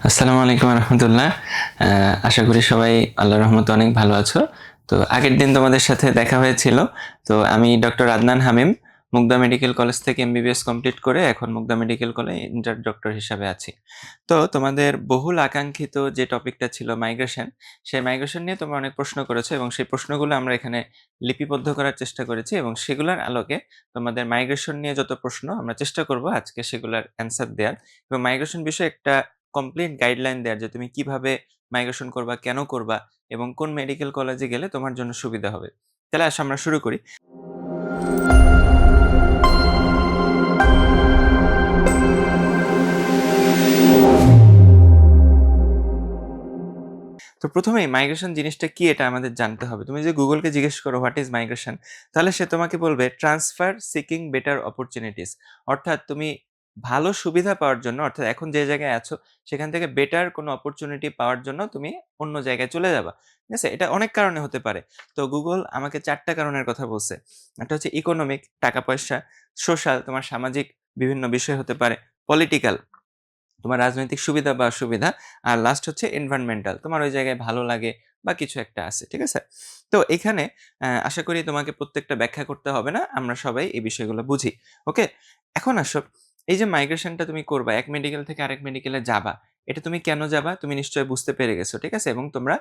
আসসালামু আলাইকুম রহমতুল্লাহ। আশা করি সবাই আল্লাহর রহমতে অনেক ভালো আছো। তো আগের দিন তোমাদের সাথে দেখা হয়েছিল। তো আমি ডক্টর আদনান হামিম মুগদা মেডিকেল কলেজ থেকে এমবিবিএস কমপ্লিট করে এখন Mugda medical college inter doctor হিসাবে আছি। তো তোমাদের বহুল আকাঙ্ক্ষিত যে টপিকটা ছিল মাইগ্রেশন, সেই মাইগ্রেশন নিয়ে তোমরা অনেক প্রশ্ন করেছো এবং সেই প্রশ্নগুলো আমরা এখানে লিপিবদ্ধ করার চেষ্টা করেছি এবং সেগুলোর আলোকে তোমাদের মাইগ্রেশন নিয়ে যত প্রশ্ন আমরা চেষ্টা করব আজকে সেগুলোর অ্যান্সার দেওয়ার এবং মাইগ্রেশন বিষয়ে একটা কমপ্লিট গাইডলাইন দেয়ার যে তুমি কিভাবে মাইগ্রেশন করবা, কেন করবা এবং কোন মেডিকেল কলেজে গেলে তোমার জন্য সুবিধা হবে। তাহলে আসো আমরা শুরু করি। তো প্রথমেই মাইগ্রেশন জিনিসটা কি এটা আমাদের জানতে হবে। তুমি যদি গুগলকে জিজ্ঞেস করো হোয়াট ইজ মাইগ্রেশন, তাহলে সে তোমাকে বলবে ট্রান্সফার সিকিং বেটার অপরচুনিটিস। অর্থাৎ তুমি ভালো সুবিধা পাওয়ার জন্য, অর্থাৎ এখন যে জায়গায় আছো সেখান থেকে বেটার কোনো অপরচুনিটি পাওয়ার জন্য তুমি অন্য জায়গায় চলে যাবা। ঠিক আছে? এটা অনেক কারণে হতে পারে। তো গুগল আমাকে ৪ টা কারণের কথা বলছে। একটা হচ্ছে ইকোনমিক, টাকা-পয়সা; সোশ্যাল, তোমার সামাজিক বিভিন্ন বিষয় হতে পারে; পলিটিক্যাল, তোমার রাজনৈতিক সুবিধা বা অসুবিধা; আর লাস্ট হচ্ছে এনভায়রনমেন্টাল, তোমার ওই জায়গায় ভালো লাগে বা কিছু একটা আছে। ঠিক আছে? তো এখানে আশা করি তোমাকে প্রত্যেকটা ব্যাখ্যা করতে হবে না। আমরা সবাই এই বিষয়গুলো বুঝি। ওকে? এখন আসো, এই যে মাইগ্রেশনটা তুমি করবা, এক মেডিকেল থেকে আরেক মেডিকেলে যাবা। এটা তুমি কেন যাবা? তুমি নিশ্চয়ই বুঝতে পেরে গেছো। ঠিক আছে? এবং তোমরা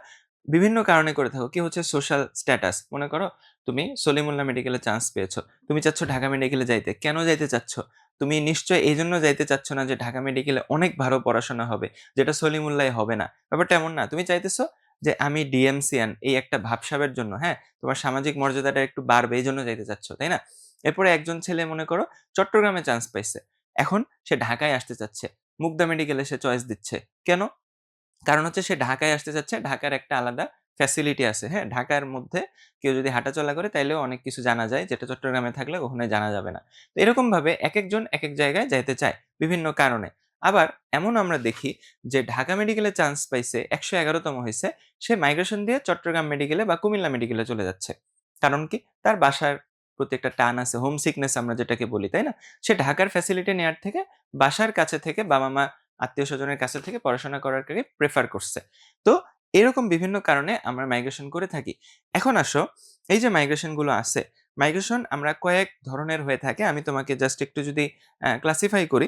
বিভিন্ন কারণে করে থাকো। কি হচ্ছে সোশ্যাল স্ট্যাটাস। মনে করো তুমি সলিমুল্লাহ মেডিকেলে চান্স পেয়েছো। তুমি চাচ্ছ ঢাকা মেডিকেলে যাইতে। কেন যাইতে চাচ্ছ? তুমি নিশ্চয়ই এইজন্য যাইতে চাচ্ছ না যে ঢাকা মেডিকেলে অনেক ভালো পড়াশোনা হবে, যেটা সলিমুল্লাহয় হবে না। ব্যাপারটা এমন না। তুমি চাইতেছো যে আমি ডিএমসিয়ান এই একটা ভাবসাবের জন্য, হ্যাঁ? তোমার সামাজিক মর্যাদাটা একটু বাড়বে এইজন্য যাইতে চাচ্ছ, তাই না? এরপরে একজন ছেলে মনে করো চট্টগ্রামে চান্স পাইছে। এখন সে ঢাকায় আসতে চাচ্ছে। মুগদা মেডিকেলে সে চয়েস দিচ্ছে। কেন? কারণ হচ্ছে সে ঢাকায় আসতে চাচ্ছে। ঢাকার একটা আলাদা ফ্যাসিলিটি আছে, হ্যাঁ? ঢাকার মধ্যে কেউ যদি হাঁটাচলা করে তাইলেও অনেক কিছু জানা যায়, যেটা চট্টগ্রামে থাকলে কখনোই জানা যাবে না। তো এরকমভাবে একেকজন একেক জায়গায় যাইতে চায় বিভিন্ন কারণে। আবার এমন আমরা দেখি যে ঢাকা মেডিকেলে চান্স পাইছে, ১১১ তম হইছে, সে মাইগ্রেশন দিয়ে চট্টগ্রাম মেডিকেলে বা কুমিল্লা মেডিকেলে চলে যাচ্ছে। কারণ কি? তার বাসার প্রতি একটা টান আছে, হোম সিকনেস আমরা যেটাকে বলি, তাই না? সে ঢাকার ফ্যাসিলিটি নেয়ার থেকে বাসার কাছে থেকে বাবা-মা আত্মীয়স্বজনের কাছে থেকে পড়াশোনা করারকে প্রেফার করছে। তো এরকম বিভিন্ন কারণে আমরা মাইগ্রেশন করে থাকি। এখন আসো, এই যে মাইগ্রেশন গুলো আছে, মাইগ্রেশন আমরা কয়েক ধরনের হয়ে থাকে। আমি তোমাকে জাস্ট একটু যদি ক্লাসিফাই করি,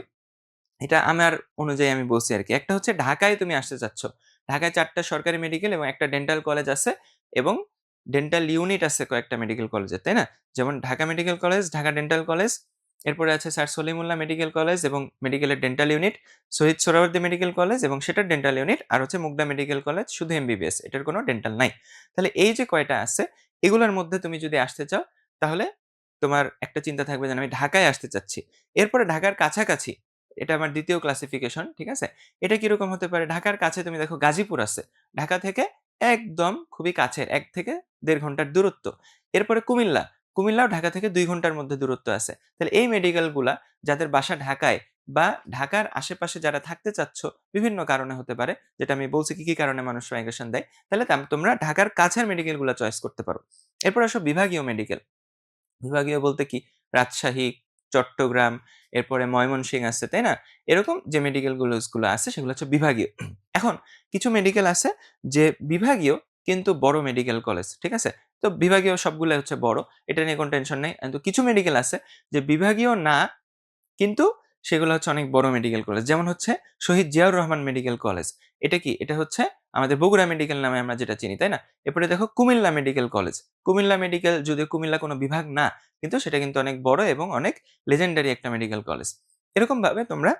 এটা আমার অনুযায়ী আমি বলছি আরকি। একটা হচ্ছে ঢাকায় তুমি আসতে চাচ্ছ। ঢাকায় ৪ টা সরকারি মেডিকেল এবং একটা ডেন্টাল কলেজ আছে এবং ডেন্টাল ইউনিট আছে কয়েকটা মেডিকেল কলেজের, তাই না? যেমন Dhaka medical college, Dhaka dental college, এরপরে আছে স্যার সলিমুল্লাহ মেডিকেল কলেজ এবং মেডিকেলের dental unit, Shaheed Suhrawardy medical college এবং সেটার ডেন্টাল ইউনিট, আর হচ্ছে মুগদা মেডিকেল কলেজ শুধু এমবিবিএস, এটার কোনো ডেন্টাল নাই। তাহলে এই যে কয়টা আছে, এগুলোর মধ্যে তুমি যদি আসতে চাও, তাহলে তোমার একটা চিন্তা থাকবে যে আমি ঢাকায় আসতে চাচ্ছি। এরপরে ঢাকার কাছাকাছি, এটা আমার ২য় ক্লাসিফিকেশন, ঠিক আছে? এটা কিরকম হতে পারে? ঢাকার কাছে তুমি দেখো গাজীপুর আছে। ঢাকা থেকে একদম খুবই কাছের, ১ থেকে ১.৫ ঘন্টার দূরত্ব। এরপরে কুমিল্লা, কুমিল্লাও ঢাকা থেকে ২ ঘন্টার মধ্যে দূরত্ব আছে। তাহলে এই মেডিকেল গুলা যাদের বাসা ঢাকায় বা ঢাকার আশেপাশে যারা থাকতে চাচ্ছ, বিভিন্ন কারণে হতে পারে, যেটা আমি বলছি কি কারণে মানুষ মাইগ্রেশন দেয়। তাহলে তোমরা ঢাকার কাছের মেডিকেল গুলা চয়েস করতে পারো। এরপর আসো বিভাগীয় মেডিকেল। বিভাগীয় বলতে কি? রাজশাহী, চট্টগ্রাম, এরপরে ময়মনসিংহ আছে, তাই না? এরকম যে মেডিকেল গুলো আছে সেগুলো হচ্ছে বিভাগীয়। এখন কিছু মেডিকেল আছে যে বিভাগীয় কিন্তু বড় মেডিকেল কলেজ, ঠিক আছে? তো বিভাগীয় সবগুলাই হচ্ছে বড়। এটা নিয়ে কোনো টেনশন নেই। কিন্তু কিছু মেডিকেল আছে যে বিভাগীয় না, কিন্তু সেগুলো হচ্ছে অনেক বড় মেডিকেল কলেজ। যেমন হচ্ছে শহীদ জিয়াউর রহমান মেডিকেল কলেজ। এটা কি? এটা হচ্ছে আমাদের বগুড়া মেডিকেল নামে আমরা যেটা চিনি, তাই না? এরপরে দেখো Comilla medical college. Comilla medical যদিও কুমিল্লা কোনো বিভাগ না, কিন্তু সেটা কিন্তু অনেক বড় এবং অনেক legendary একটা মেডিকেল কলেজ। এরকমভাবে তোমরা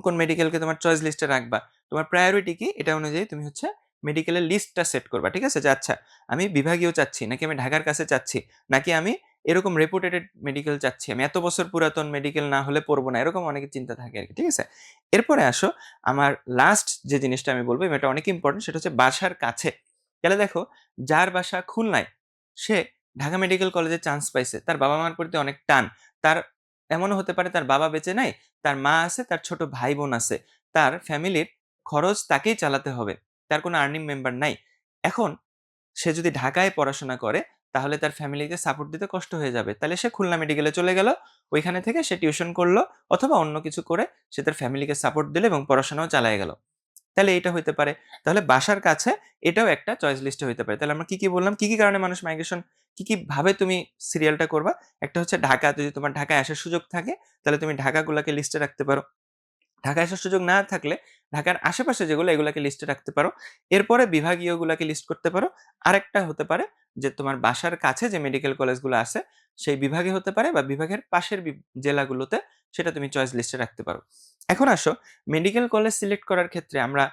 কোন মেডিকেলকে তোমার চয়েস লিস্টে রাখবা, তোমার প্রায়োরিটি কি, এটা অনুযায়ী তুমি হচ্ছে মেডিকেলের লিস্টটা সেট করবা। ঠিক আছে? যে আচ্ছা, আমি বিভাগীয় চাচ্ছি, নাকি আমি ঢাকার কাছে চাচ্ছি, নাকি আমি এরকম রেপুটেড মেডিকেল চাচ্ছি। আমি এত বছর পুরাতন মেডিকেল না হলে পড়বো না। এরকম অনেকের চিন্তা থাকে আরকি। ঠিক আছে? এরপরে আসো, আমার লাস্ট যে জিনিসটা আমি বলব, এটা অনেক ইম্পোর্টেন্ট, সেটা হচ্ছে বাসার কাছে। তাহলে দেখো, যার বাসা খুলনায়, সে ঢাকা মেডিকেল কলেজে চান্স পাইছে। তার বাবা-মার প্রতি অনেক টান। তার এমনও হতে পারে তার বাবা বেঁচে নাই, তার মা আছে, তার ছোট ভাই-বোন আছে। তার ফ্যামিলির খরচ তাকেই চালাতে হবে। তার কোনো আর্নিং মেম্বার নাই। এখন সে যদি ঢাকায় পড়াশোনা করে, তাহলে তার ফ্যামিলিকে সাপোর্ট দিতে কষ্ট হয়ে যাবে। তাহলে সে খুলনা মেডিকেলে চলে গেল। ওইখানে থেকে সে টিউশন করলো অথবা অন্য কিছু করে সে তার ফ্যামিলিকে সাপোর্ট দিল এবং পড়াশোনাও চালায় গেল। তাহলে এটা হইতে পারে। তাহলে বাসার কাছে এটাও একটা চয়েস লিস্টে হইতে পারে। তাহলে আমরা কি বললাম? কি কারণে মানুষ মাইগ্রেশন কি ভাবে তুমি সিরিয়ালটা করবা? একটা হচ্ছে ঢাকা, যদি তোমার ঢাকায় আসার সুযোগ থাকে তাহলে তুমি ঢাকাগুলাকে লিস্টে রাখতে পারো। ঢাকায় আসার সুযোগ না থাকলে ঢাকার আশেপাশে যেগুলো এগুলাকে লিস্টে রাখতে পারো। এরপরে বিভাগীয়গুলাকে লিস্ট করতে পারো। আরেকটা হতে পারে যে তোমার বাসার কাছে যে মেডিকেল কলেজগুলো আছে সেই বিভাগে হতে পারে বা বিভাগের পাশের জেলাগুলোতে, সেটা তুমি চয়েস লিস্টে রাখতে পারো। এখন আসো মেডিকেল কলেজ সিলেক্ট করার ক্ষেত্রে আমরা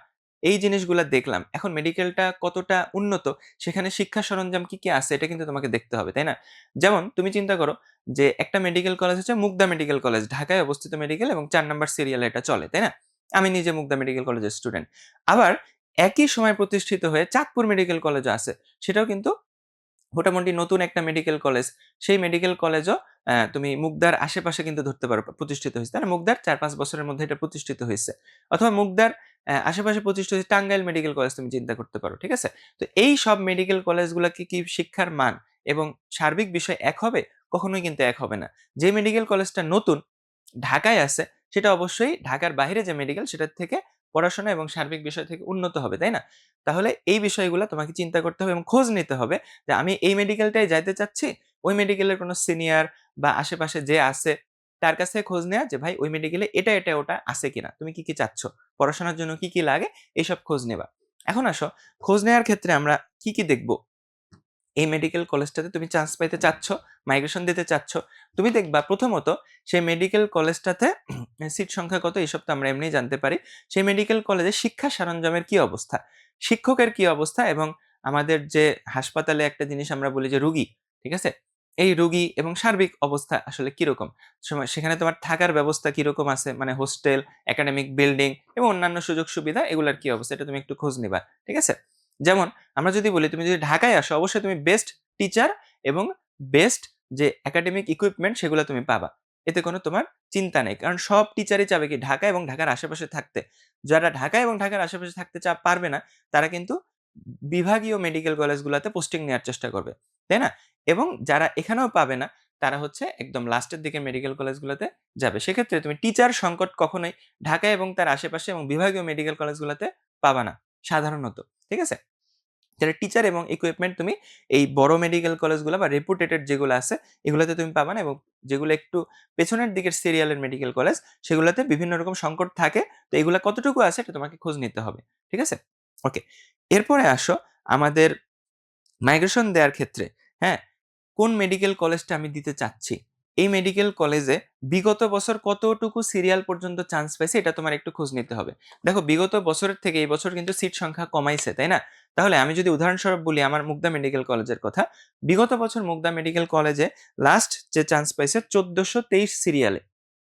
এই জিনিসগুলা দেখলাম। এখন মেডিকেলটা কতটা উন্নত, সেখানে শিক্ষা সরঞ্জাম কি আছে এটা কিন্তু তোমাকে দেখতে হবে, তাই না? যেমন তুমি চিন্তা করো যে একটা মেডিকেল কলেজ হচ্ছে মুগদা মেডিকেল কলেজ, ঢাকায় অবস্থিত মেডিকেল এবং ৪ নাম্বার সিরিয়ালে এটা চলে, তাই না? আমি নিজে মুগদা মেডিকেল কলেজের স্টুডেন্ট। আবার একই সময় প্রতিষ্ঠিত হয়ে চাঁদপুর মেডিকেল কলেজও আছে। সেটাও কিন্তু মোটামুটি নতুন একটা মেডিকেল কলেজ। সেই মেডিকেল কলেজও তুমি মুগদার আশেপাশে কিন্তু ধরতে পারো প্রতিষ্ঠিত হইছে। তাই না? মুগদার ৪-৫ বছরের মধ্যে এটা প্রতিষ্ঠিত হইছে। অথবা মুগদার আশেপাশে প্রতিষ্ঠিত হইছে টাঙ্গাইল মেডিকেল কলেজ, তুমি চিন্তা করতে পারো। ঠিক আছে? তো এই সব মেডিকেল কলেজগুলাকে কি শিক্ষার মান এবং সার্বিক বিষয় এক হবে? কখনোই কিন্তু এক হবে না। যে মেডিকেল কলেজটা নতুন ঢাকায় আছে, সেটা অবশ্যই ঢাকার বাইরে যে মেডিকেল সেটার থেকে পড়াশোনা এবং সার্বিক বিষয় থেকে উন্নত হবে, তাই না? তাহলে এই বিষয়গুলা তোমাকে চিন্তা করতে হবে এবং খোঁজ নিতে হবে যে আমি এই মেডিকেলটায় যাইতে চাচ্ছি, ওই মেডিকেলের কোনো সিনিয়র বা আশেপাশে যে আছে তার কাছ থেকে খোঁজ নেয়া যে ভাই ওই মেডিকেলে এটা ওটা আছে কিনা? তুমি কি চাচ্ছ? পড়াশোনার জন্য কি লাগে? এইসব খোঁজ নেবা। এখন আসো খোঁজ নেয়ার ক্ষেত্রে আমরা কি দেখব? এই মেডিকেল কলেজটাতে তুমি চান্স পাইতে চাচ্ছ, মাইগ্রেশন দিতে চাচ্ছ। তুমি দেখবা প্রথমত সেই মেডিকেল কলেজটাতে সিট সংখ্যা কত এসব তো আমরা এমনিই জানতে পারি। সেই মেডিকেল কলেজে শিক্ষা সরঞ্জামের কি অবস্থা? শিক্ষকের কি অবস্থা এবং আমাদের যে হাসপাতালে একটা জিনিস আমরা বলি যে রুগী, ঠিক আছে? এই রুগী এবং সার্বিক অবস্থা আসলে কিরকম? সেখানে তোমার থাকার ব্যবস্থা কিরকম আছে? মানে হোস্টেল, একাডেমিক বিল্ডিং এবং অন্যান্য সুযোগ সুবিধা এগুলার কি অবস্থা? এটা তুমি একটু খোঁজ নিবা। ঠিক আছে? যেমন আমরা যদি বলি তুমি যদি ঢাকায় আসো অবশ্যই তুমি বেস্ট টিচার এবং বেস্ট যে একাডেমিক ইকুইপমেন্ট সেগুলো তুমি পাবা। এতে কোনো তোমার চিন্তা নেই। কারণ সব টিচারই চাবে কি ঢাকা এবং ঢাকার আশেপাশে থাকতে। যারা ঢাকা এবং ঢাকার আশেপাশে থাকতে পারবে না, তারা কিন্তু বিভাগীয় মেডিকেল কলেজগুলোতে পোস্টিং নেওয়ার চেষ্টা করবে। তাই না? এবং যারা এখানেও পাবে না, তারা হচ্ছে একদম লাস্টের দিকে মেডিকেল কলেজগুলোতে যাবে। সেক্ষেত্রে তুমি টিচার সংকট কখনোই ঢাকা এবং তার আশেপাশে এবং বিভাগীয় মেডিকেল কলেজগুলোতে পাবা না সাধারণত। ঠিক আছে? যারা টিচার এবং ইকুইপমেন্ট তুমি এই বড় মেডিকেল কলেজগুলো বা রেপুটেটেড যেগুলো আছে এগুলোতে তুমি পাবা না, এবং যেগুলো একটু পেছনের দিকের সিরিয়ালের মেডিকেল কলেজ সেগুলোতে বিভিন্ন রকম সংকট থাকে। তো এগুলা কতটুকু আছে এটা তোমাকে খোঁজ নিতে হবে। ঠিক আছে? ওকে। এরপরে আসো আমাদের মাইগ্রেশন দেওয়ার ক্ষেত্রে, হ্যাঁ? কোন মেডিকেল কলেজটা আমি দিতে চাচ্ছি? এই মেডিকেল কলেজে বিগত বছর কতটুকু সিরিয়াল পর্যন্ত চান্স পাইছে এটা তোমার একটু খোঁজ নিতে হবে। দেখো বিগত বছরের থেকে এই বছর কিন্তু সিট সংখ্যা কমাইছে, তাই না? তাহলে আমি যদি উদাহরণস্বরূপ বলি আমার মুগদা মেডিকেল কলেজের কথা, বিগত বছর মুগদা মেডিকেল কলেজে লাস্ট যে চান্স পাইছে ১৪২৩ সিরিয়ালে।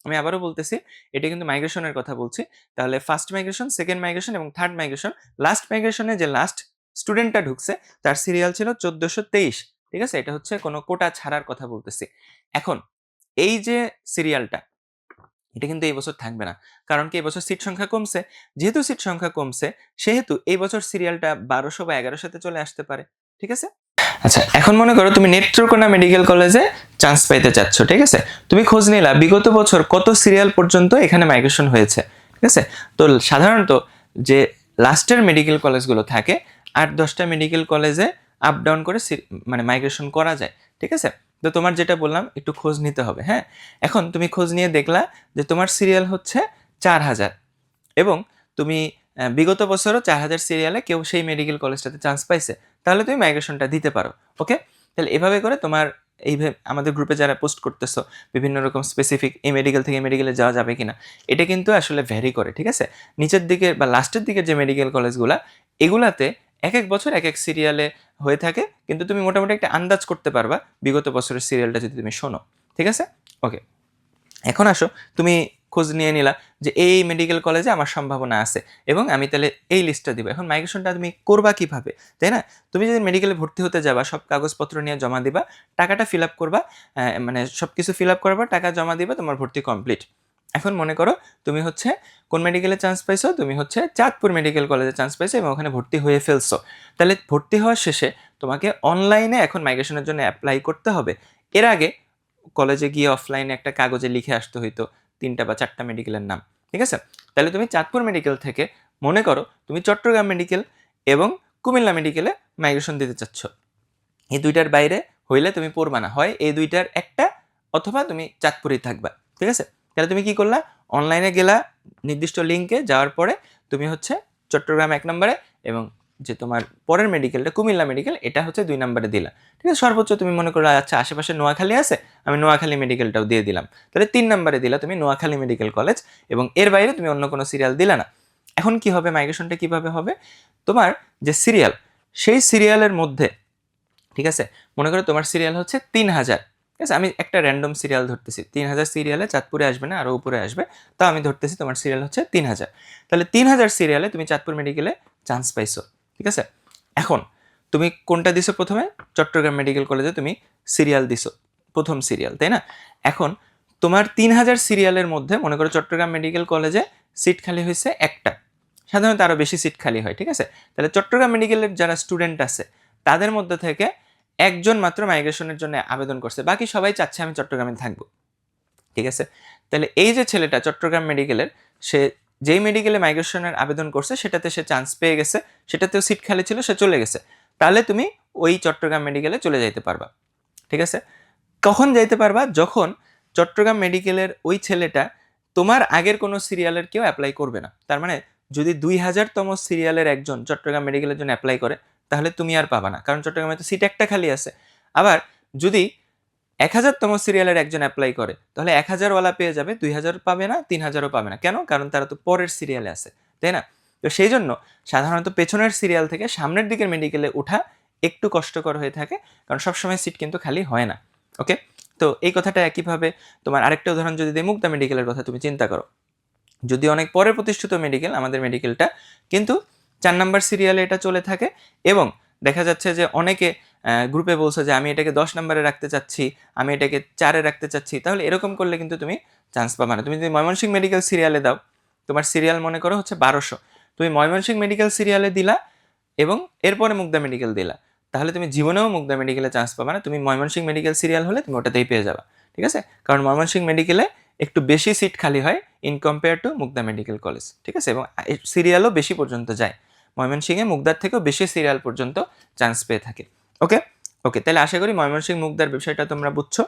আমি আবারও বলতেছি, এটা কিন্তু মাইগ্রেশনের কথা বলছি। তাহলে ফার্স্ট মাইগ্রেশন, সেকেন্ড মাইগ্রেশন এবং থার্ড মাইগ্রেশন, লাস্ট মাইগ্রেশনে যে লাস্ট স্টুডেন্টটা ঢুকছে তার সিরিয়াল ছিল ১৪২৩। ঠিক আছে? এটা হচ্ছে কোনো কোটা ছাড়ার কথা বলতেছি। এখন এই যে সিরিয়ালটা, এটা কিন্তু এই বছর থাকবে না। কারণ কি এই বছর সিট সংখ্যা কমছে। যেহেতু সিট সংখ্যা কমছে, সেহেতু এই বছর সিরিয়ালটা ১২০০ বা ১১০০ তে চলে আসতে পারে। ঠিক আছে? আচ্ছা, এখন মনে করো তুমি নেত্রকোনা মেডিকেল কলেজে চান্স পাইতে চাচ্ছ। ঠিক আছে? তুমি খোঁজ নিলা বিগত বছর কত সিরিয়াল পর্যন্ত এখানে মাইগ্রেশন হয়েছে। ঠিক আছে? তো সাধারণত যে লাস্টের মেডিকেল কলেজগুলো থাকে ৮-১০ টা মেডিকেল কলেজে আপ ডাউন করে মানে মাইগ্রেশন করা যায়। ঠিক আছে? তো তোমার যেটা বললাম একটু খোঁজ নিতে হবে, হ্যাঁ? এখন তুমি খোঁজ নিয়ে দেখলা যে তোমার সিরিয়াল হচ্ছে ৪০০০ এবং তুমি বিগত বছরও ৪০০০ সিরিয়ালে কেউ সেই মেডিকেল কলেজটাতে চান্স পাইছে। তাহলে তুমি মাইগ্রেশনটা দিতে পারো। ওকে? তাহলে এভাবে করে তোমার আমাদের গ্রুপে যারা পোস্ট করতেছো বিভিন্ন রকম স্পেসিফিক এই মেডিকেল থেকে মেডিকেলে যাওয়া যাবে কিনা, এটা কিন্তু আসলে ভ্যারি করে। ঠিক আছে? নিচের দিকে বা লাস্টের দিকের যে মেডিকেল কলেজগুলা, এগুলাতে একেক বছর একেক সিরিয়ালে হয়ে থাকে। কিন্তু তুমি মোটামুটি একটা আন্দাজ করতে পারবা বিগত বছরের সিরিয়ালটা যদি তুমি শোনো। ঠিক আছে? ওকে। এখন আসো তুমি খোঁজ নিয়ে নিলা যে এই মেডিকেল কলেজে আমার সম্ভাবনা আছে এবং আমি তাহলে এই লিস্টটা দিব। এখন মাইগ্রেশনটা তুমি করবা কিভাবে, তাই না? তুমি যদি মেডিকেলে ভর্তি হতে যাবা, সব কাগজপত্র নিয়ে জমা দিবা, টাকাটা ফিল আপ করবা, মানে সবকিছু ফিল আপ করবা, টাকা জমা দিবা, তোমার ভর্তি কমপ্লিট। এখন মনে করো তুমি হচ্ছে কোন মেডিকেলে চান্স পাইছো? তুমি হচ্ছে চাঁদপুর মেডিকেল কলেজে চান্স পাইছো এবং ওখানে ভর্তি হয়ে ফেলছো। তাহলে ভর্তি হওয়ার শেষে তোমাকে অনলাইনে এখন মাইগ্রেশনের জন্য অ্যাপ্লাই করতে হবে। এর আগে কলেজে গিয়ে অফলাইনে একটা কাগজে লিখে আসতে হইতো ৩টা বা ৪টা মেডিকেলের নাম। ঠিক আছে? তাহলে তুমি চাঁদপুর মেডিকেল থেকে মনে করো তুমি চট্টগ্রাম মেডিকেল এবং কুমিল্লা মেডিকেলে মাইগ্রেশন দিতে চাচ্ছ, এই দুইটার বাইরে হইলে তুমি পড়বা না, হয় এই দুইটার একটা অথবা তুমি চাঁদপুরেই থাকবা। ঠিক আছে, তাহলে তুমি কি করলা, অনলাইনে গেলা, নির্দিষ্ট লিঙ্কে যাওয়ার পরে তুমি হচ্ছে চট্টগ্রাম 1 নম্বরে এবং যে তোমার পরের মেডিকেলটা কুমিল্লা মেডিকেল এটা হচ্ছে 2 নম্বরে দিলা। ঠিক আছে, সর্বোচ্চ তুমি মনে করো আচ্ছা আশেপাশে নোয়াখালী আছে, আমি নোয়াখালী মেডিকেলটাও দিয়ে দিলাম, তাহলে 3 নম্বরে দিলা তুমি নোয়াখালী মেডিকেল কলেজ, এবং এর বাইরে তুমি অন্য কোনো সিরিয়াল দিলা না। এখন কি হবে, মাইগ্রেশনটা কিভাবে হবে, তোমার যে সিরিয়াল সেই সিরিয়ালের মধ্যে, ঠিক আছে, মনে করো তোমার সিরিয়াল হচ্ছে 3000, ঠিক আছে, আমি একটা র্যান্ডম সিরিয়াল ধরতেছি, 3000 সিরিয়ালে চাঁদপুরে আসবে না, আরও উপরে আসবে, তো আমি ধরতেছি তোমার সিরিয়াল হচ্ছে 3000, তাহলে 3000 সিরিয়ালে তুমি চাঁদপুর মেডিকেলে চান্স পাইছো। ঠিক আছে, এখন তুমি কোনটা দিছো, প্রথমে চট্টগ্রাম মেডিকেল কলেজে তুমি সিরিয়াল দিছো, প্রথম সিরিয়াল, তাই না? এখন তোমার 3000 সিরিয়ালের মধ্যে মনে করো চট্টগ্রাম মেডিকেল কলেজে সিট খালি হয়েছে একটা, সাধারণত আরও বেশি সিট খালি হয়। ঠিক আছে, তাহলে চট্টগ্রাম মেডিকেলের যারা স্টুডেন্ট আছে তাদের মধ্যে থেকে একজন মাত্র মাইগ্রেশনের জন্য আবেদন করছে, বাকি সবাই চাচ্ছে আমি চট্টগ্রামে থাকবো। ঠিক আছে, তাহলে এই যে ছেলেটা চট্টগ্রাম মেডিকেলের, সে যেই মেডিকেলে মাইগ্রেশনের আবেদন করছে সেটাতে সে চান্স পেয়ে গেছে, সেটাতেও সিট খালি ছিল, সে চলে গেছে, তাহলে তুমি ওই চট্টগ্রাম মেডিকেলে চলে যাইতে পারবা। ঠিক আছে, কখন যাইতে পারবা, যখন চট্টগ্রাম মেডিকেলের ওই ছেলেটা তোমার আগের কোনো সিরিয়ালের কেউ অ্যাপ্লাই করবে না। তার মানে যদি 2000তম সিরিয়ালের একজন চট্টগ্রাম মেডিকেলের জন্য অ্যাপ্লাই করে তাহলে তুমি আর পাবা না, কারণ চট্টগ্রামে তো সিট একটা খালি আছে। আবার যদি 1000তম সিরিয়ালের একজন অ্যাপ্লাই করে তাহলে 1000ওয়ালা পেয়ে যাবে, 2000 পাবে না, 3000ও পাবে না। কেন? কারণ তারা তো পরের সিরিয়ালে আছে, তাই না? তো সেই জন্য সাধারণত পেছনের সিরিয়াল থেকে সামনের দিকের মেডিকেলে ওঠা একটু কষ্টকর হয়ে থাকে, কারণ সবসময় সিট কিন্তু খালি হয় না। ওকে, তো এই কথাটা একইভাবে তোমার আরেকটা উদাহরণ যদি দিই, মুক্তা মেডিকেলের কথা তুমি চিন্তা করো, যদি অনেক পরে প্রতিষ্ঠিত মেডিকেল আমাদের মেডিকেলটা, কিন্তু 4 নাম্বার সিরিয়ালে এটা চলে থাকে, এবং দেখা যাচ্ছে যে অনেকে গ্রুপে বলছে যে আমি এটাকে 10 নম্বরে রাখতে চাচ্ছি, আমি এটাকে 4-এ রাখতে চাচ্ছি, তাহলে এরকম করলে কিন্তু তুমি চান্স পাবা না। তুমি যদি ময়মনসিংহ মেডিকেল সিরিয়ালে দাও, তোমার সিরিয়াল মনে করো হচ্ছে 1200, তুমি ময়মনসিংহ মেডিকেল সিরিয়ালে দিলা এবং এরপরে মুগদা মেডিকেল দিলা, তাহলে তুমি জীবনেও মুগদা মেডিকেলে চান্স পাবা না, তুমি ময়মনসিংহ মেডিকেল সিরিয়াল হলে তুমি ওটাতেই পেয়ে যাবা। ঠিক আছে, কারণ ময়মনসিংহ মেডিকেলে একটু বেশি সিট খালি হয় in compare to Mugda medical college. ঠিক আছে, এবং সিরিয়ালও বেশি পর্যন্ত যায়, ময়মনসিংহে মুগদার থেকেও বেশি সিরিয়াল পর্যন্ত চান্স পেয়ে থাকে। ওকে ওকে, তাহলে আশা করি ময়মনসিংহ মুগদার বিষয়টা তোমরা বুঝছো।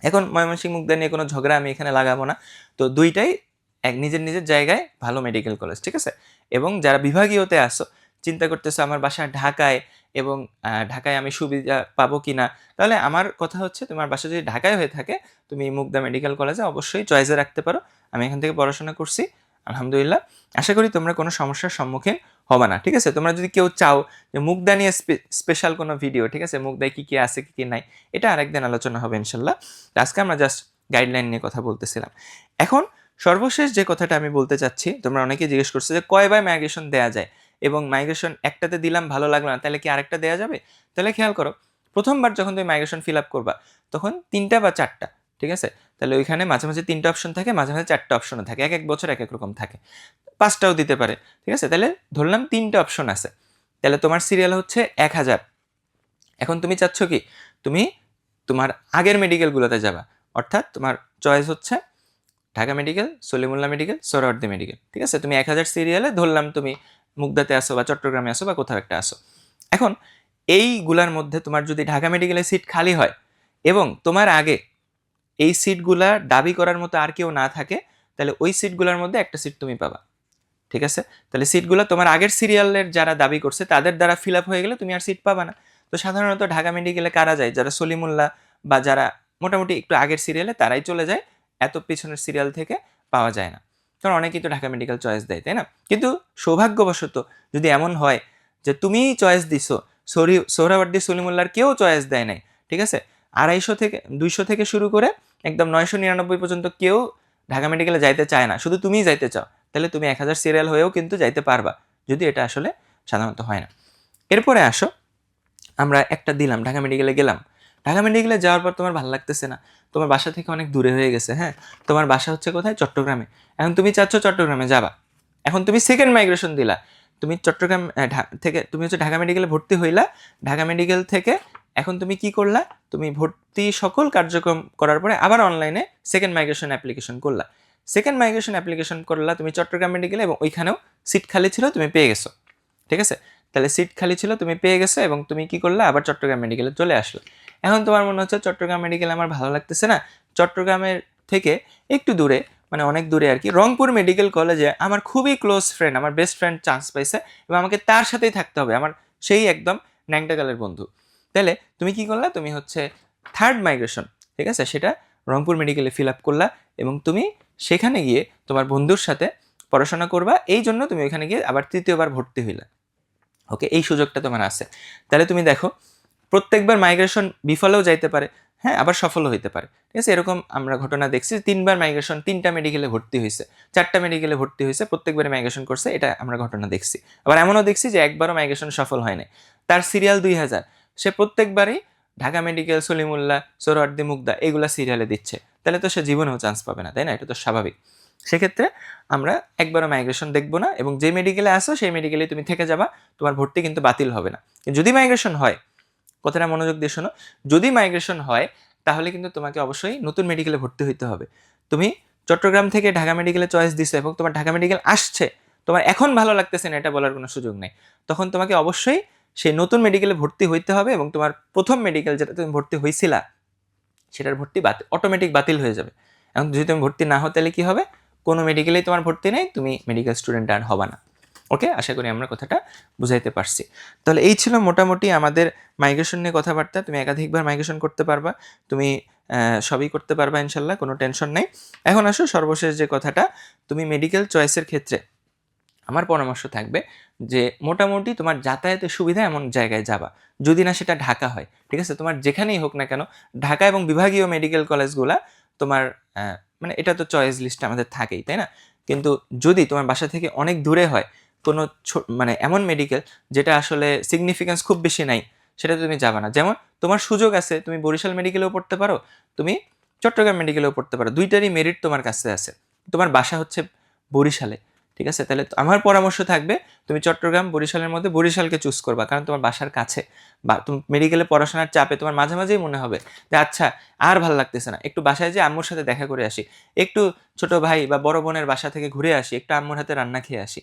এখন ময়মনসিংহ মুগদা নিয়ে কোনো ঝগড়া আমি এখানে লাগাবো না, তো দুইটাই এক নিজের নিজের জায়গায় ভালো মেডিকেল কলেজ। ঠিক আছে, এবং যারা বিভাগীয়তে আসো, চিন্তা করতেছো আমার বাসা ঢাকায় এবং ঢাকায় আমি সুবিধা পাবো কি না, তাহলে আমার কথা হচ্ছে তোমার বাসা যদি ঢাকায় হয়ে থাকে তুমি মুগদা মেডিকেল কলেজে অবশ্যই চয়েসে রাখতে পারো। আমি এখান থেকে পড়াশোনা করছি আলহামদুলিল্লাহ, আশা করি তোমরা কোনো সমস্যার সম্মুখীন হবে না। ঠিক আছে, তোমরা যদি কেউ চাও যে মুগদা নিয়ে স্পেশাল কোনো ভিডিও, ঠিক আছে, মুগদায় কী কী আছে কী কী নাই, এটা আরেকদিন আলোচনা হবে ইনশাল্লাহ। আজকে আমরা জাস্ট গাইডলাইন নিয়ে কথা বলতেছিলাম। এখন সর্বশেষ যে কথাটা আমি বলতে চাচ্ছি, তোমরা অনেকেই জিজ্ঞেস করছো যে কয়বার মাইগ্রেশন দেওয়া যায়, এবং মাইগ্রেশন একটাতে দিলাম ভালো লাগলো না তাহলে কি আরেকটা দেওয়া যাবে? তাহলে খেয়াল করো, প্রথমবার যখন তুমি মাইগ্রেশন ফিল আপ করবা তখন 3টা বা 4টা, ঠিক আছে, তাহলে ওইখানে মাঝে মাঝে 3টা অপশন থাকে, মাঝে মাঝে 4টা অপশনও থাকে, এক এক বছর এক এক রকম থাকে, 5টাও দিতে পারে। ঠিক আছে, তাহলে ধরলাম 3টা অপশন আছে, তাহলে তোমার সিরিয়াল হচ্ছে 1000। এখন তুমি চাচ্ছ কি, তুমি তোমার আগের মেডিকেলগুলোতে যাবা, অর্থাৎ তোমার চয়েস হচ্ছে Dhaka medical, Salimullah medical, Suhrawardy medical. ঠিক আছে, তুমি 1000 সিরিয়ালে ধরলাম তুমি মুগদাতে আসো বা চট্টগ্রামে আসো বা কোথাও একটা আসো। এখন এইগুলার মধ্যে তোমার যদি ঢাকা মেডিকেলের সিট খালি হয় এবং তোমার আগে এই সিটগুলা দাবি করার মতো আর কেউ না থাকে, তাহলে ওই সিটগুলোর মধ্যে একটা সিট তুমি পাবা। ঠিক আছে, তাহলে সিটগুলো তোমার আগের সিরিয়ালের যারা দাবি করছে তাদের দ্বারা ফিল আপ হয়ে গেলে তুমি আর সিট পাবা না। তো সাধারণত ঢাকা মেডিকেলে কারা যায়, যারা সলিমুল্লাহ বা যারা মোটামুটি একটু আগের সিরিয়ালে, তারাই চলে যায়, এত পিছনের সিরিয়াল থেকে পাওয়া যায় না, কারণ অনেকেই তো ঢাকা মেডিকেল চয়েস দেয়, তাই না? কিন্তু সৌভাগ্যবশত যদি এমন হয় যে তুমিই চয়েস দিছো, সোহরাওয়ার্দী সলিমুল্লাহর কেউ চয়েস দেয় নাই, ঠিক আছে, 250 থেকে 200 থেকে শুরু করে একদম 999 পর্যন্ত কেউ ঢাকা মেডিকেলে যাইতে চায় না, শুধু তুমিই যাইতে চাও, তাহলে তুমি 1000 সিরিয়াল হয়েও কিন্তু যাইতে পারবা, যদি এটা আসলে সাধারণত হয় না। এরপরে আসো, আমরা একটা দিলাম, ঢাকা মেডিকেলে গেলাম, ঢাকা মেডিকেলে যাওয়ার পর তোমার ভালো লাগতেছে না, তোমার বাসা থেকে অনেক দূরে হয়ে গেছে, হ্যাঁ, তোমার বাসা হচ্ছে কোথায়, চট্টগ্রামে, এখন তুমি চাচ্ছ চট্টগ্রামে যাবা, এখন তুমি সেকেন্ড মাইগ্রেশন দিলা, তুমি চট্টগ্রাম থেকে তুমি হচ্ছে ঢাকা মেডিকেলে ভর্তি হইলা, ঢাকা মেডিকেল থেকে এখন তুমি কি করলা, তুমি ভর্তি সকল কার্যক্রম করার পরে আবার অনলাইনে সেকেন্ড মাইগ্রেশন অ্যাপ্লিকেশন করলা, সেকেন্ড মাইগ্রেশন অ্যাপ্লিকেশন করলা তুমি চট্টগ্রাম মেডিকেলে এবং ওইখানেও সিট খালি ছিল, তুমি পেয়ে গেছো, ঠিক আছে? তাহলে সিট খালি ছিল, তুমি পেয়ে গেছো এবং তুমি কি করলে আবার চট্টগ্রাম মেডিকেলে চলে আসলো। এখন তোমার মনে হচ্ছে চট্টগ্রাম মেডিকেলে আমার ভালো লাগতেছে না, চট্টগ্রামের থেকে একটু দূরে, মানে অনেক দূরে আর কি, রংপুর মেডিকেল কলেজে আমার খুবই ক্লোজ ফ্রেন্ড, আমার বেস্ট ফ্রেন্ড চান্স পাইছে এবং আমাকে তার সাথেই থাকতে হবে, আমার সেই একদম ন্যাংটাকালের বন্ধু। তাহলে তুমি কি করলা, তুমি হচ্ছে থার্ড মাইগ্রেশন, ঠিক আছে, সেটা রংপুর মেডিকেলে ফিল আপ করলা এবং তুমি সেখানে গিয়ে তোমার বন্ধুর সাথে পড়াশোনা করবা, এই জন্য তুমি ওইখানে গিয়ে আবার তৃতীয়বার ভর্তি হইলা। ওকে, এই সুযোগটা তোমার আছে। তাহলে তুমি দেখো প্রত্যেকবার মাইগ্রেশন বিফলেও যাইতে পারে, হ্যাঁ, আবার সফলও হইতে পারে, ঠিক আছে? এরকম আমরা ঘটনা দেখছি, 3বার মাইগ্রেশন 3টা মেডিকেলে ভর্তি হয়েছে, 4টা মেডিকেলে ভর্তি হয়েছে, প্রত্যেকবারে মাইগ্রেশন করছে, এটা আমরা ঘটনা দেখছি। আবার এমনও দেখছি যে একবারও মাইগ্রেশন সফল হয় নাই, তার সিরিয়াল 2000, সে প্রত্যেকবারই ঢাকা মেডিকেল, সলিমুল্লাহ, সোহরাওয়ার্দী, মুগদা এগুলা সিরিয়ালে দিচ্ছে, তাহলে তো সে জীবনেও চান্স পাবে না, তাই না? এটা তো স্বাভাবিক। সেক্ষেত্রে আমরা একবারও মাইগ্রেশন দেখবো না এবং যে মেডিকেলে আসো সেই মেডিকেলে তুমি থেকে যাবা, তোমার ভর্তি কিন্তু বাতিল হবে না। যদি মাইগ্রেশন হয়, কথাটা মনোযোগ দিয়ে শোনো, যদি মাইগ্রেশন হয় তাহলে কিন্তু তোমাকে অবশ্যই নতুন মেডিকেলে ভর্তি হইতে হবে। তুমি চট্টগ্রাম থেকে ঢাকা মেডিকেলে চয়েস দিছো এবং তোমার ঢাকা মেডিকেল আসছে, তোমার এখন ভালো লাগতেছে না এটা বলার কোনো সুযোগ নেই, তখন তোমাকে অবশ্যই সেই নতুন মেডিকেলে ভর্তি হইতে হবে এবং তোমার প্রথম মেডিকেল যেটা তুমি ভর্তি হয়েছিলা সেটার ভর্তি অটোমেটিক বাতিল হয়ে যাবে। এখন যদি তুমি ভর্তি না হও তাহলে কি হবে, কোনো মেডিকেলেই তোমার ভর্তি নেই, তুমি মেডিকেল স্টুডেন্ট আর হবা না। ওকে, আশা করি আমরা কথাটা বুঝাইতে পারছি। তাহলে এই ছিল মোটামুটি আমাদের মাইগ্রেশন নিয়ে কথাবার্তা। তুমি একাধিকবার মাইগ্রেশন করতে পারবা, তুমি সবই করতে পারবা ইনশাল্লাহ, কোনো টেনশন নাই। এখন আসো সর্বশেষ যে কথাটা, তুমি মেডিকেল চয়েসের ক্ষেত্রে আমার পরামর্শ থাকবে যে মোটামুটি তোমার যাতায়াতের সুবিধা এমন জায়গায় যাবা, যদি না সেটা ঢাকা হয়, ঠিক আছে? তোমার যেখানেই হোক না কেন, ঢাকা এবং বিভাগীয় মেডিকেল কলেজগুলা তোমার মানে এটা তো চয়েস লিস্টে আমাদের থাকেই, তাই না? কিন্তু যদি তোমার বাসা থেকে অনেক দূরে হয়, কোনো মানে এমন মেডিকেল যেটা আসলে সিগনিফিকেন্স খুব বেশি নাই, সেটা তুমি যাবা না। যেমন তোমার সুযোগ আছে, তুমি বরিশাল মেডিকেলেও পড়তে পারো, তুমি চট্টগ্রাম মেডিকেলেও পড়তে পারো, দুইটারই মেরিট তোমার কাছে আছে, তোমার বাসা হচ্ছে বরিশালে, ঠিক আছে? তাহলে আমার পরামর্শ থাকবে তুমি চট্টগ্রাম বরিশালের মধ্যে বরিশালকে চুজ করবা, কারণ তোমার বাসার কাছে, বা তুমি মেডিকেলে পড়াশোনার চাপে তোমার মাঝে মাঝেই মনে হবে যে আচ্ছা আর ভালো লাগতেছে না, একটু বাসায় যে আম্মুর সাথে দেখা করে আসি, একটু ছোট ভাই বা বড় বোনের বাসা থেকে ঘুরে আসি, একটু আম্মুর হাতে রান্না খেয়ে আসি।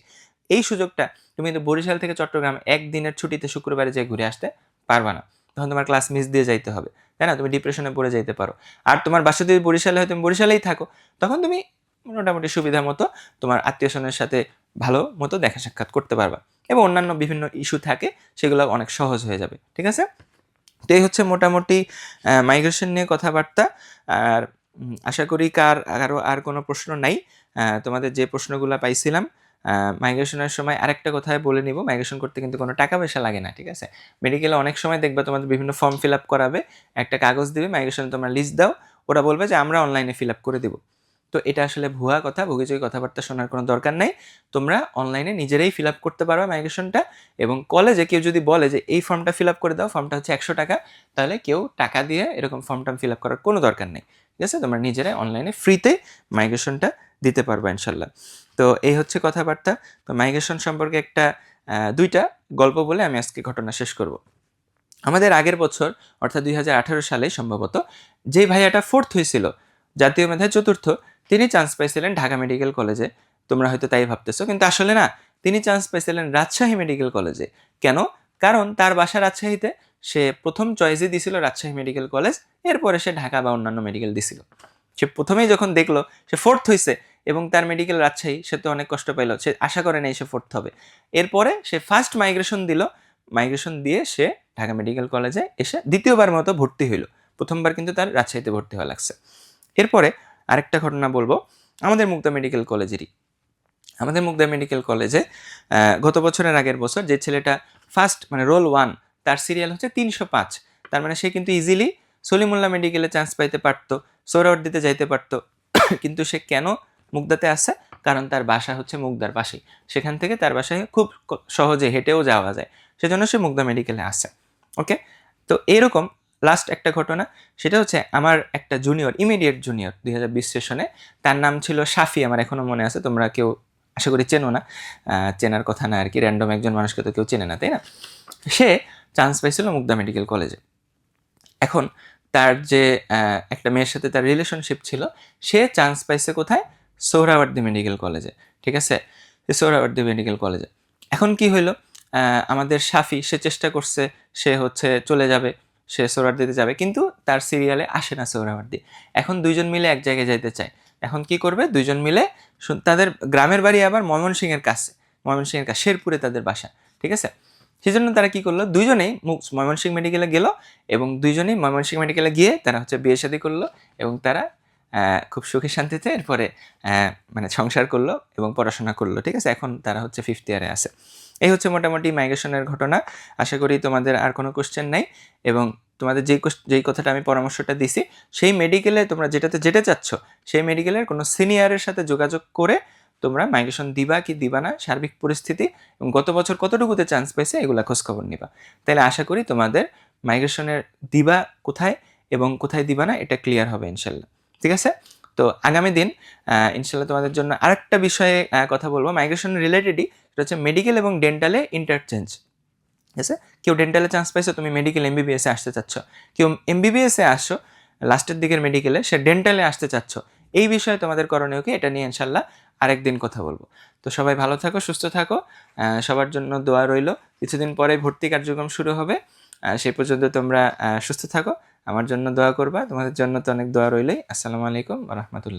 এই সুযোগটা তুমি কিন্তু বরিশাল থেকে চট্টগ্রাম একদিনের ছুটিতে শুক্রবারে যে ঘুরে আসতে পারবা না, তখন তোমার ক্লাস মিস দিয়ে যাইতে হবে, তাই না? তুমি ডিপ্রেশনে পড়ে যাইতে পারো। আর তোমার বাসা যদি বরিশালে হয়, তুমি বরিশালেই থাকো, তখন তুমি মোটামুটি সুবিধা মতো তোমার আত্মীয় স্বজনের সাথে ভালো মতো দেখা সাক্ষাৎ করতে পারবা এবং অন্যান্য বিভিন্ন ইস্যু থাকে সেগুলো অনেক সহজ হয়ে যাবে, ঠিক আছে? তো এই হচ্ছে মোটামুটি মাইগ্রেশন নিয়ে কথাবার্তা। আর আশা করি কারো আর কোনো প্রশ্ন নাই। তোমাদের যে প্রশ্নগুলো পাইছিলাম মাইগ্রেশনের সময় আরেকটা কথা বলে নিব, মাইগ্রেশন করতে কিন্তু কোনো টাকা পয়সা লাগে না, ঠিক আছে? মেডিকেলে অনেক সময় দেখবা তোমাদের বিভিন্ন ফর্ম ফিল আপ করাবে, একটা কাগজ দিবে, মাইগ্রেশনে তোমরা লিস্ট দাও, ওরা বলবে যে আমরা অনলাইনে ফিল আপ করে দেবো। তো এটা আসলে ভুয়া কথা, ভুগিচুগি কথাবার্তা শোনার কোনো দরকার নাই। তোমরা অনলাইনে নিজেরাই ফিল আপ করতে পারবা মাইগ্রেশনটা, এবং কলেজে কেউ যদি বলে যে এই ফর্মটা ফিল আপ করে দাও, ফর্মটা হচ্ছে 100 টাকা, তাহলে কেউ টাকা দিয়ে এরকম ফর্মটা ফিল আপ করার কোনো দরকার নেই, ঠিক আছে? তোমরা নিজেরাই অনলাইনে ফ্রিতে মাইগ্রেশনটা দিতে পারবা ইনশাল্লাহ। তো এই হচ্ছে কথাবার্তা। তো মাইগ্রেশন সম্পর্কে একটা 2টা গল্প বলে আমি আজকে ঘটনা শেষ করব। আমাদের আগের বছর অর্থাৎ 2018 সালে সম্ভবত যে ভাইয়াটা 4th হয়েছিল, জাতীয় মেধায় 4র্থ, তিনি চান্স পাইছিলেন ঢাকা মেডিকেল কলেজে। তোমরা হয়তো তাই ভাবতেছো, কিন্তু আসলে না, তিনি চান্স পাইছিলেন রাজশাহী মেডিকেল কলেজে। কেন? কারণ তার বাসা রাজশাহীতে, সে প্রথম চয়েসে দিছিল রাজশাহী মেডিকেল কলেজ, এরপরে সে ঢাকা বা অন্যান্য মেডিকেল দিছিল। সে প্রথমেই যখন দেখলো সে 4th হয়েছে এবং তার মেডিকেল রাজশাহী, সে তো অনেক কষ্ট পাইল, সে আশা করে নাই সে 4th হবে। এরপরে সে ফার্স্ট মাইগ্রেশন দিল, মাইগ্রেশন দিয়ে সে ঢাকা মেডিকেল কলেজে এসে দ্বিতীয়বার মতো ভর্তি হইল। প্রথমবার কিন্তু তার রাজশাহীতে ভর্তি হওয়া লাগছে। এরপরে আরেকটা ঘটনা বলবো আমাদের মুগদা মেডিকেল কলেজেরই। আমাদের মুগদা মেডিকেল কলেজে গত বছরের আগের বছর যে ছেলেটা ফার্স্ট মানে রোল 1, তার সিরিয়াল হচ্ছে 305, তার মানে সে কিন্তু ইজিলি সলিমুল্লাহ মেডিকেলে চান্স পাইতে পারতো, সোহরাওয়ার্দীতে যাইতে পারতো, কিন্তু সে কেন মুগদাতে আসছে? কারণ তার বাসা হচ্ছে মুগদার পাশেই, সেখান থেকে তার বাসায় খুব সহজে হেঁটেও যাওয়া যায়, সেজন্য সে মুগদা মেডিকেলে আসছে। ওকে, তো এরকম লাস্ট একটা ঘটনা, সেটা হচ্ছে আমার একটা জুনিয়র, ইমিডিয়েট জুনিয়র 2020 সেশনে, তার নাম ছিল শাফি, আমার এখনও মনে আছে, তোমরা কেউ আশা করি চেনো না, চেনার কথা না আর কি, র্যান্ডম একজন মানুষকে তো কেউ চেনে না, তাই না? সে চান্স পাইছিল মুগদা মেডিকেল কলেজে। এখন তার যে একটা মেয়ের সাথে তার রিলেশনশিপ ছিল, সে চান্স পাইছে কোথায়? সোহরাওয়ার্দী মেডিকেল কলেজে, ঠিক আছে? সোহরাওয়ার্দী মেডিকেল কলেজে। এখন কি হইলো, আমাদের শাফি সে চেষ্টা করছে, সে হচ্ছে চলে যাবে, সে সোহরাওয়ার্দীতে যাবে, কিন্তু তার সিরিয়ালে আসে না সোহরাওয়ার্দী। এখন দুইজন মিলে এক জায়গায় যাইতে চায়। এখন কি করবে, দুইজন মিলে তাদের গ্রামের বাড়ি আবার ময়মনসিংহের কাছে, শেরপুরে তাদের বাসা, ঠিক আছে? সেজন্য তারা কি করলো, দুইজনেই ময়মনসিংহ মেডিকেলে গেল এবং দুইজনেই ময়মনসিংহ মেডিকেলে গিয়ে তারা হচ্ছে বিয়ে শাদী করলো এবং তারা খুব সুখে শান্তিতে এরপরে মানে সংসার করলো এবং পড়াশোনা করলো, ঠিক আছে? এখন তারা হচ্ছে 5th ইয়ারে আছে। এই হচ্ছে মোটামুটি মাইগ্রেশনের ঘটনা। আশা করি তোমাদের আর কোনো কোশ্চেন নাই এবং তোমাদের যেই কথাটা আমি পরামর্শটা দিছি, সেই মেডিকেলে তোমরা যেটাতে যেতে চাচ্ছ, সেই মেডিকেলের কোনো সিনিয়রের সাথে যোগাযোগ করে তোমরা মাইগ্রেশন দিবা কি দিবা না, সার্বিক পরিস্থিতি এবং গত বছর কতটুকুতে চান্স পাইছে এগুলা খোঁজখবর নিবা। তাহলে আশা করি তোমাদের মাইগ্রেশনের দিবা কোথায় এবং কোথায় দিবা না এটা ক্লিয়ার হবে ইনশাল্লাহ, ঠিক আছে? তো আগামী দিন ইনশাল্লাহ তোমাদের জন্য আরেকটা বিষয়ে কথা বলবো মাইগ্রেশন রিলেটেডই, সেটা হচ্ছে মেডিকেল এবং ডেন্টালে ইন্টারচেঞ্জ, ঠিক আছে? কেউ ডেন্টালে চান্স পাইছো, তুমি মেডিকেল এমবিবিএসে আসতে চাচ্ছ, কেউ এমবিবিএসে আসছো লাস্টের দিকের মেডিকেলে, সে ডেন্টালে আসতে চাচ্ছ, এই বিষয়ে তোমাদের করণীয় কি এটা নিয়ে ইনশাল্লাহ আরেকদিন কথা বলবো। তো সবাই ভালো থাকো, সুস্থ থাকো, সবার জন্য দোয়া রইলো। কিছুদিন পরে ভর্তি কার্যক্রম শুরু হবে, সেই পর্যন্ত তোমরা সুস্থ থাকো, আমার জন্য দোয়া করবা, তোমাদের জন্য তো অনেক দোয়া রইলই। আসসালামু আলাইকুম ওয়া রাহমাতুল্লাহ।